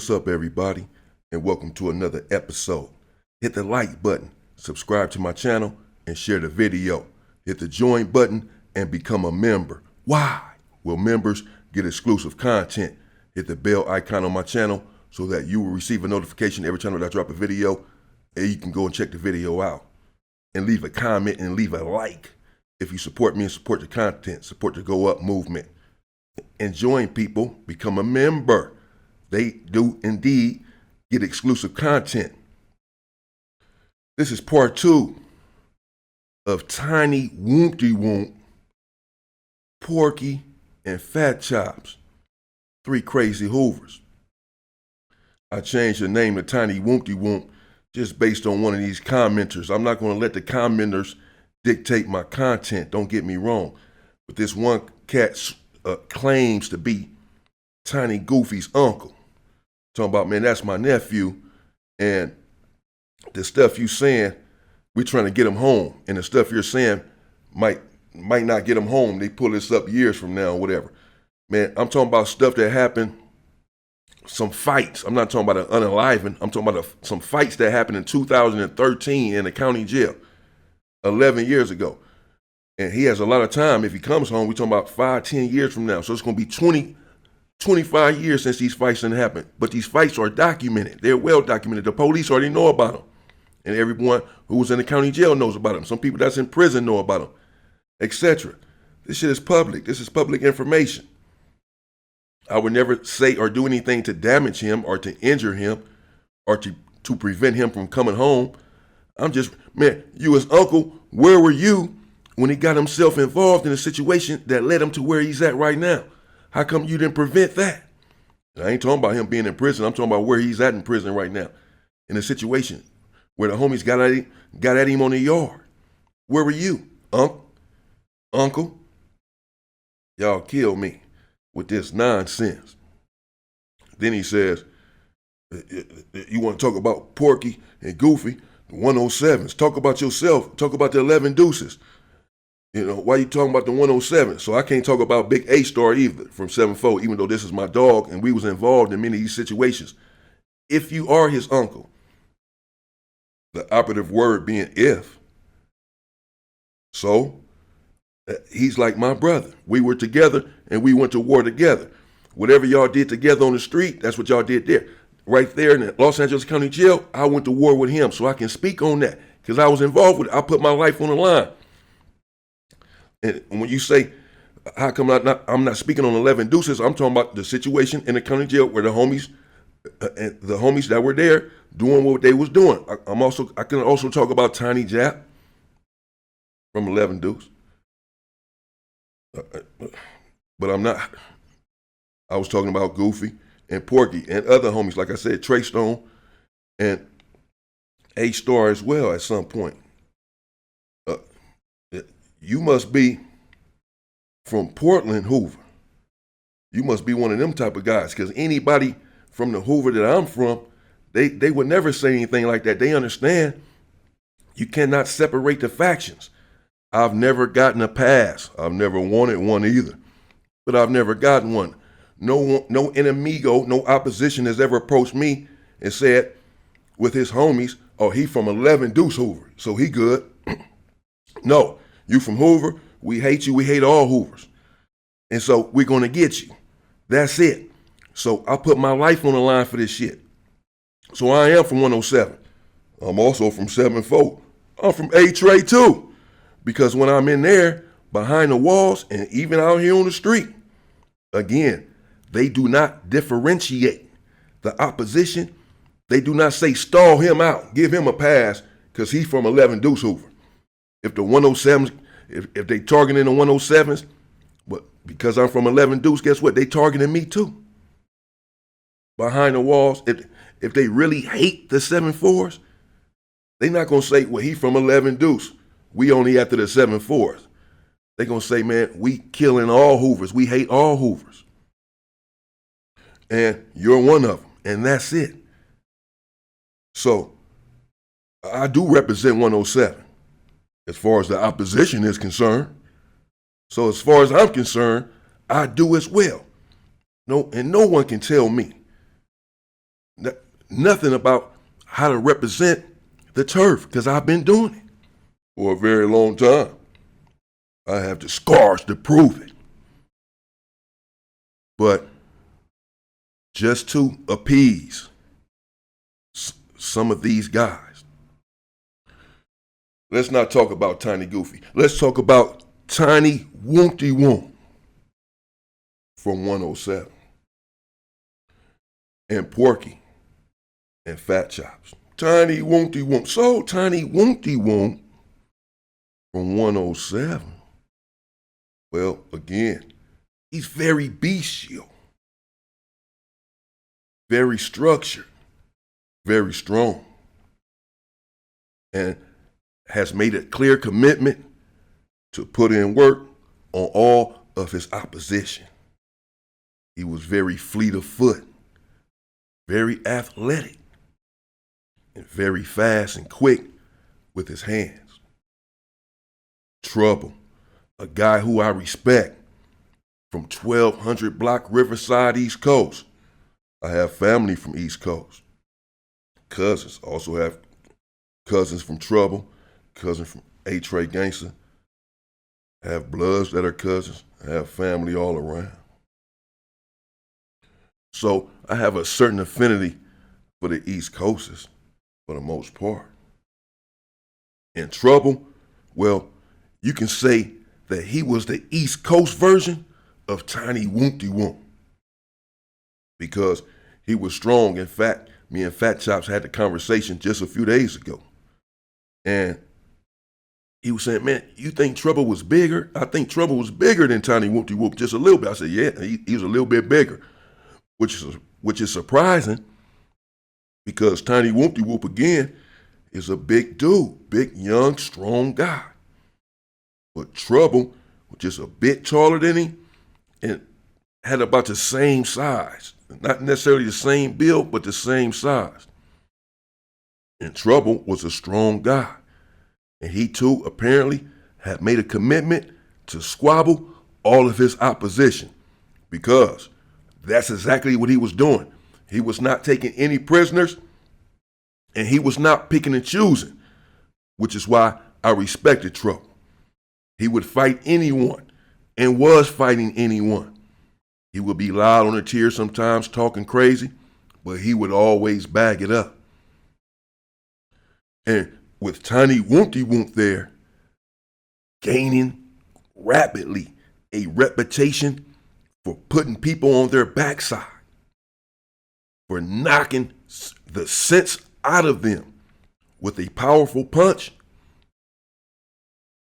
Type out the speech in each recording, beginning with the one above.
What's up, everybody, and welcome to another episode. Hit the like button, subscribe to my channel, and share the video. Hit the join button and become a member. Why? Well, members get exclusive content. Hit the bell icon on my channel so that you will receive a notification every time that I drop a video, and you can go and check the video out. And leave a comment and leave a like if you support me and support the content, support the Go Up movement. And join people, become a member. They do indeed get exclusive content. This is part 2 of Tiny Woompty Woomp, Porky, and Fat Chops, 3 crazy Hoovers. I changed the name to Tiny Woompty Woomp just based on one of these commenters. I'm not going to let the commenters dictate my content, don't get me wrong. But this one cat claims to be Tiny Goofy's uncle. Talking about, man, that's my nephew, and the stuff you saying, we're trying to get him home, and the stuff you're saying might not get him home. They pull this up years from now or whatever. Man, I'm talking about stuff that happened, some fights. I'm not talking about an unaliving. I'm talking about some fights that happened in 2013 in the county jail, 11 years ago. And he has a lot of time. If he comes home, we're talking about 5-10 years from now. So it's going to be 25 years since these fights didn't happen. But these fights are documented. They're well documented. The police already know about them. And everyone who was in the county jail knows about them. Some people that's in prison know about them, etc. This shit is public. This is public information. I would never say or do anything to damage him or to injure him or to prevent him from coming home. I'm just, man, you as uncle, where were you when he got himself involved in a situation that led him to where he's at right now? How come you didn't prevent that? I ain't talking about him being in prison. I'm talking about where he's at in prison right now, in a situation where the homies got at him on the yard. Where were you, uncle? Y'all kill me with this nonsense. Then he says, you want to talk about Porky and Goofy, the 107s. Talk about yourself. Talk about the 11 deuces. You know, why you talking about the 107? So I can't talk about Big A-Star either from 7-4, even though this is my dog and we was involved in many of these situations. If you are his uncle, the operative word being if, so he's like my brother. We were together and we went to war together. Whatever y'all did together on the street, that's what y'all did there. Right there in the Los Angeles County Jail, I went to war with him, so I can speak on that because I was involved with it. I put my life on the line. And when you say, how come I'm not speaking on 11 deuces, I'm talking about the situation in the county jail where the homies that were there doing what they was doing. I can also talk about Tiny Jap from 11 deuce. But I'm not. I was talking about Goofy and Porky and other homies, like I said, Trey Stone and A-Star as well at some point. You must be from Portland, Hoover. You must be one of them type of guys, because anybody from the Hoover that I'm from, they would never say anything like that. They understand you cannot separate the factions. I've never gotten a pass. I've never wanted one either, but I've never gotten one. No enemigo, no opposition has ever approached me and said with his homies, oh, he from 11 Deuce Hoover, so he good. No. You from Hoover, we hate you, we hate all Hoovers. And so we're going to get you. That's it. So I put my life on the line for this shit. So I am from 107. I'm also from 7-4. I'm from A-Tray too. Because when I'm in there, behind the walls, and even out here on the street, again, they do not differentiate the opposition. They do not say stall him out, give him a pass, because he's from 11 Deuce Hoover. If the 107s, if they targeting the 107s, but because I'm from 11 Deuce, guess what? They targeting me too. Behind the walls, if they really hate the 7-4s, they not gonna say, well, he from 11 Deuce. We only after the 7-4s. They gonna say, man, we killing all Hoovers. We hate all Hoovers. And you're one of them, and that's it. So I do represent 107. As far as the opposition is concerned. So as far as I'm concerned, I do as well. No one can tell me nothing about how to represent the turf, because I've been doing it for a very long time. I have the scars to prove it. But just to appease some of these guys, let's not talk about Tiny Goofy. Let's talk about Tiny Wompty Womp from 107 and Porky and Fat Chops. Tiny Wompty Womp. So Tiny Wompty Womp from 107. Well, again, he's very bestial, very structured, very strong, and has made a clear commitment to put in work on all of his opposition. He was very fleet of foot, very athletic, and very fast and quick with his hands. Trouble, a guy who I respect, from 1200 block Riverside, East Coast. I have family from East Coast. Cousins, also have cousins from Trouble, cousins from A-Tray Gangster. I have bloods that are cousins. I have family all around. So I have a certain affinity for the East Coasters for the most part. In Trouble, well, you can say that he was the East Coast version of Tiny Wompty Womp, because he was strong. In fact, me and Fat Chops had the conversation just a few days ago. And he was saying, man, you think Trouble was bigger? I think Trouble was bigger than Tiny Wompty Womp, just a little bit. I said, yeah, he was a little bit bigger, which is surprising, because Tiny Wompty Womp, again, is a big dude, big, young, strong guy. But Trouble was just a bit taller than him and had about the same size. Not necessarily the same build, but the same size. And Trouble was a strong guy. And he too apparently had made a commitment to squabble all of his opposition, because that's exactly what he was doing. He was not taking any prisoners, and he was not picking and choosing, which is why I respected Trouble. He would fight anyone and was fighting anyone. He would be loud on the tier sometimes, talking crazy, but he would always bag it up. And with Tiny Wompty Womp there, gaining rapidly a reputation for putting people on their backside, for knocking the sense out of them with a powerful punch,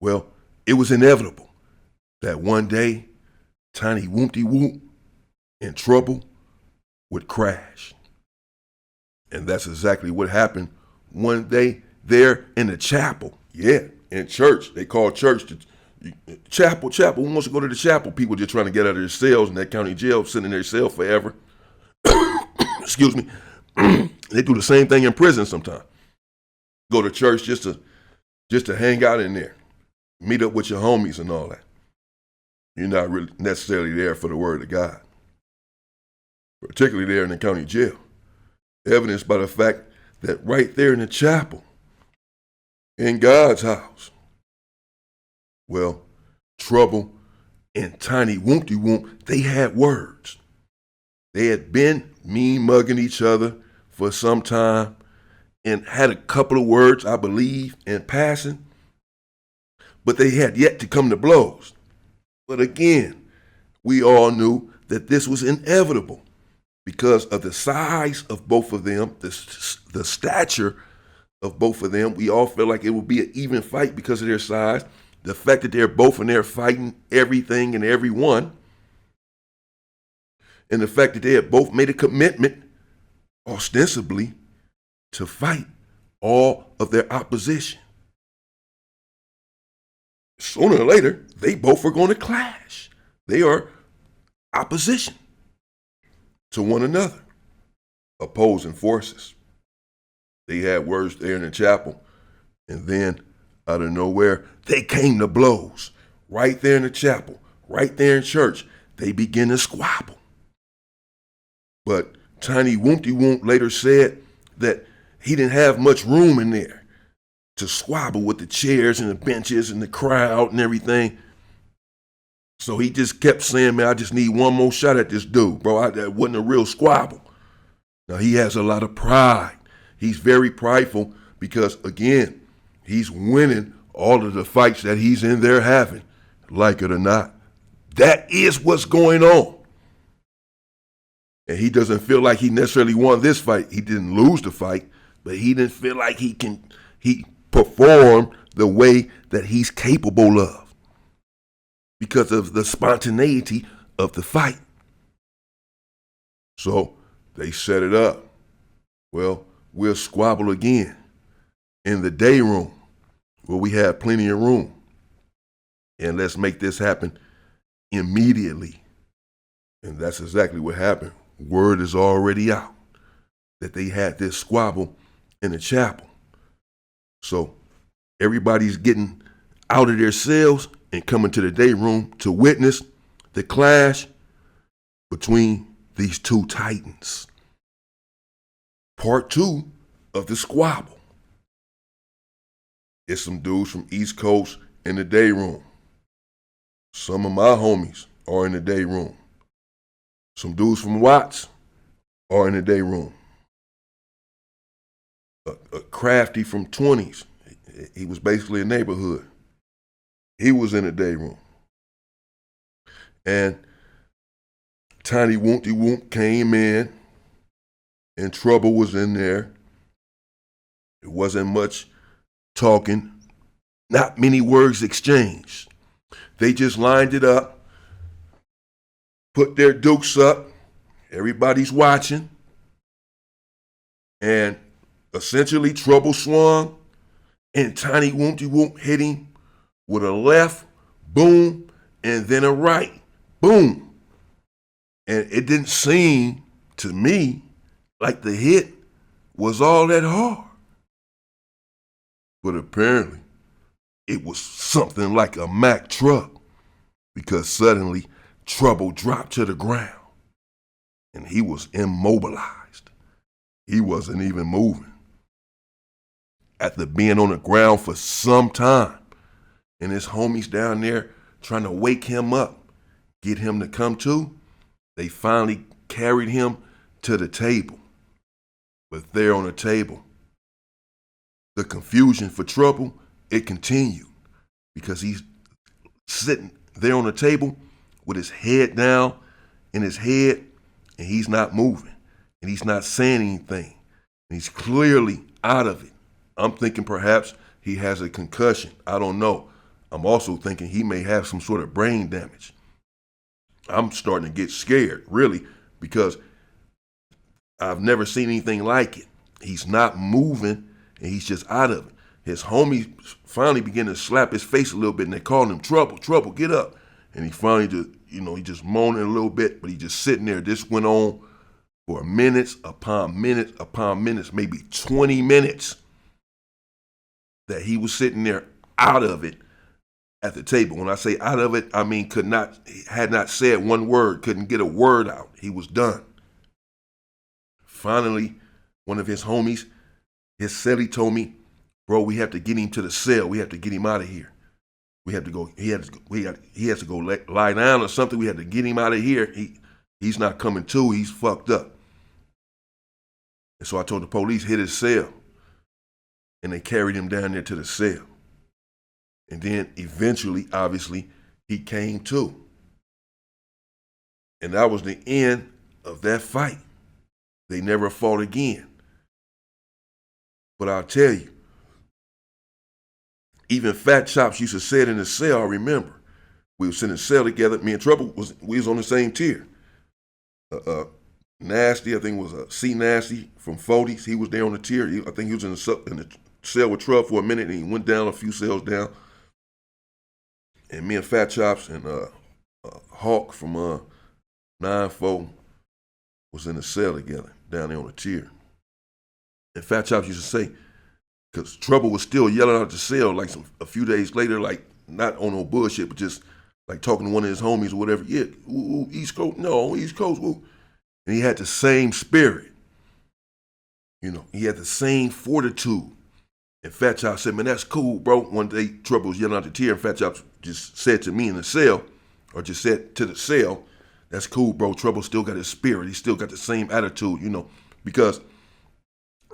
well, it was inevitable that one day Tiny Wompty Womp and Trouble would crash. And that's exactly what happened one day there in the chapel. Yeah, in church. They call church the chapel. Who wants to go to the chapel? People just trying to get out of their cells in that county jail, sitting in their cell forever. Excuse me. They do the same thing in prison sometimes. Go to church just to hang out in there. Meet up with your homies and all that. You're not really necessarily there for the word of God, particularly there in the county jail. Evidenced by the fact that right there in the chapel, in God's house, well, Trouble and Tiny Wompty Womp, they had words. They had been mean mugging each other for some time and had a couple of words, I believe, in passing, but they had yet to come to blows. But again, we all knew that this was inevitable because of the size of both of them, the stature of both of them. We all felt like it would be an even fight because of their size. The fact that they're both in there fighting everything and everyone, and the fact that they had both made a commitment, ostensibly, to fight all of their opposition. Sooner or later, they both are going to clash. They are opposition to one another, opposing forces. They had words there in the chapel, and then out of nowhere, they came to blows. Right there in the chapel, right there in church, they begin to squabble. But Tiny Wompty Womp later said that he didn't have much room in there to squabble with the chairs and the benches and the crowd and everything. So he just kept saying, man, I just need one more shot at this dude, bro. That wasn't a real squabble. Now, he has a lot of pride. He's very prideful because, again, he's winning all of the fights that he's in there having, like it or not. That is what's going on. And he doesn't feel like he necessarily won this fight. He didn't lose the fight, but he didn't feel like he performed the way that he's capable of because of the spontaneity of the fight. So they set it up. Well, we'll squabble again in the day room where we have plenty of room. And let's make this happen immediately. And that's exactly what happened. Word is already out that they had this squabble in the chapel. So everybody's getting out of their cells and coming to the day room to witness the clash between these two titans. Part 2 of the squabble. It's some dudes from East Coast in the day room. Some of my homies are in the day room. Some dudes from Watts are in the day room. A crafty from 20s. He was basically a neighborhood. He was in the day room. And Tiny Wompty Womp came in, and Trouble was in there. It wasn't much talking, not many words exchanged. They just lined it up, put their dukes up, everybody's watching, and essentially Trouble swung, and Tiny Wompty Womp hit him with a left, boom, and then a right, boom. And it didn't seem to me like the hit was all that hard. But apparently, it was something like a Mack truck, because suddenly Trouble dropped to the ground and he was immobilized. He wasn't even moving. After being on the ground for some time, and his homies down there trying to wake him up, get him to come to, they finally carried him to the table. But there on the table, the confusion for Trouble, it continued, because he's sitting there on the table with his head down in his head, and he's not moving, and he's not saying anything. And he's clearly out of it. I'm thinking perhaps he has a concussion. I don't know. I'm also thinking he may have some sort of brain damage. I'm starting to get scared, really, because I've never seen anything like it. He's not moving, and he's just out of it. His homies finally began to slap his face a little bit, and they called him, Trouble, Trouble, get up. And he finally just, he just moaning a little bit, but he just sitting there. This went on for minutes upon minutes upon minutes, maybe 20 minutes, that he was sitting there out of it at the table. When I say out of it, I mean had not said one word, couldn't get a word out. He was done. Finally, one of his homies, his cellie, told me, bro, we have to get him to the cell. We have to get him out of here. We have to go. He has to go lie down or something. We have to get him out of here. He's not coming to. He's fucked up. And so I told the police, hit his cell. And they carried him down there to the cell. And then eventually, obviously, he came to. And that was the end of that fight. They never fought again. But I'll tell you, even Fat Chops used to say it in the cell, I remember. We were sitting in the cell together. Me and Trouble, we was on the same tier. Nasty, I think it was C Nasty from 40s. He was there on the tier. I think he was in the cell with Trouble for a minute, and he went down a few cells down. And me and Fat Chops and Hawk from 9-4 was in the cell together, down there on the tier. And Fat Chops used to say, because Trouble was still yelling out the cell like a few days later, like not on no bullshit, but just like talking to one of his homies or whatever. Yeah, ooh, East Coast, no, East Coast, ooh. And he had the same spirit. He had the same fortitude. And Fat Chop said, man, that's cool, bro. One day, Trouble was yelling out the tear, and Fat Chop just said to me in the cell, or just said to the cell, that's cool, bro. Trouble still got his spirit. He still got the same attitude, because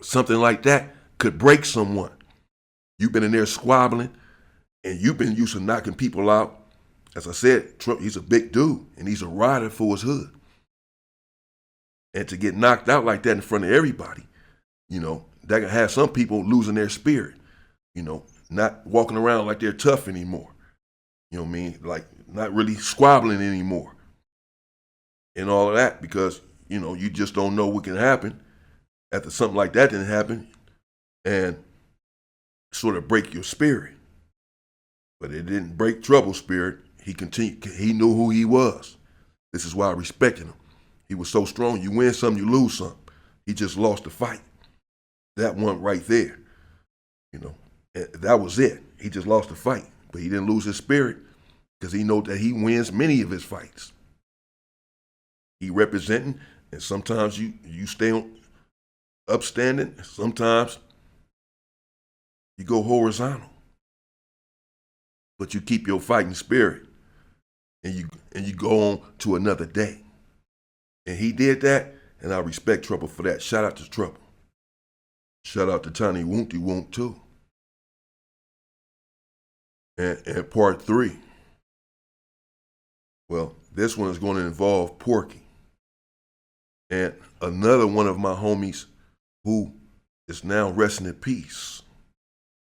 something like that could break someone. You've been in there squabbling, and you've been used to knocking people out. As I said, Trump, he's a big dude, and he's a rider for his hood. And to get knocked out like that in front of everybody, that can have some people losing their spirit, not walking around like they're tough anymore. You know what I mean? Like not really squabbling anymore. And all of that because, you just don't know what can happen after something like that didn't happen and sort of break your spirit. But it didn't break Trouble's spirit. He continued. He knew who he was. This is why I respected him. He was so strong. You win some, you lose some. He just lost the fight. That one right there. That was it. He just lost the fight. But he didn't lose his spirit because he knows that he wins many of his fights. He representing, and sometimes you stay upstanding. Sometimes you go horizontal. But you keep your fighting spirit, and you go on to another day. And he did that, and I respect Trouble for that. Shout out to Trouble. Shout out to Tiny Woonty Woont too. And part 3. Well, this one is going to involve Porky. And another one of my homies who is now resting in peace.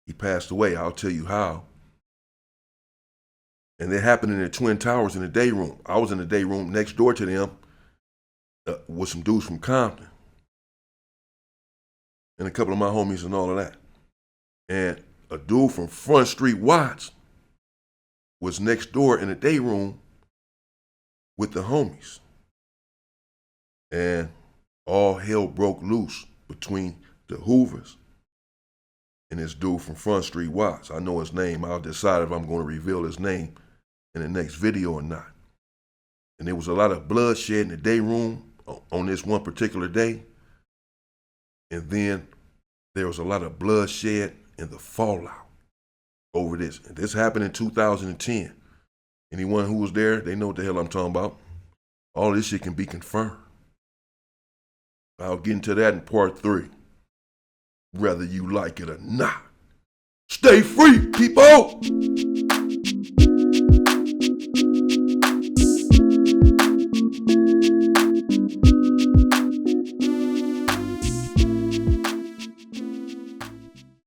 He passed away. I'll tell you how. And it happened in the Twin Towers in the day room. I was in the day room next door to them with some dudes from Compton. And a couple of my homies and all of that. And a dude from Front Street Watts was next door in the day room with the homies. And all hell broke loose between the Hoovers and this dude from Front Street Watts. I know his name. I'll decide if I'm going to reveal his name in the next video or not. And there was a lot of bloodshed in the day room on this one particular day. And then there was a lot of bloodshed in the fallout over this. And this happened in 2010. Anyone who was there, they know what the hell I'm talking about. All this shit can be confirmed. I'll get into that in part 3. Whether you like it or not. Stay free, people!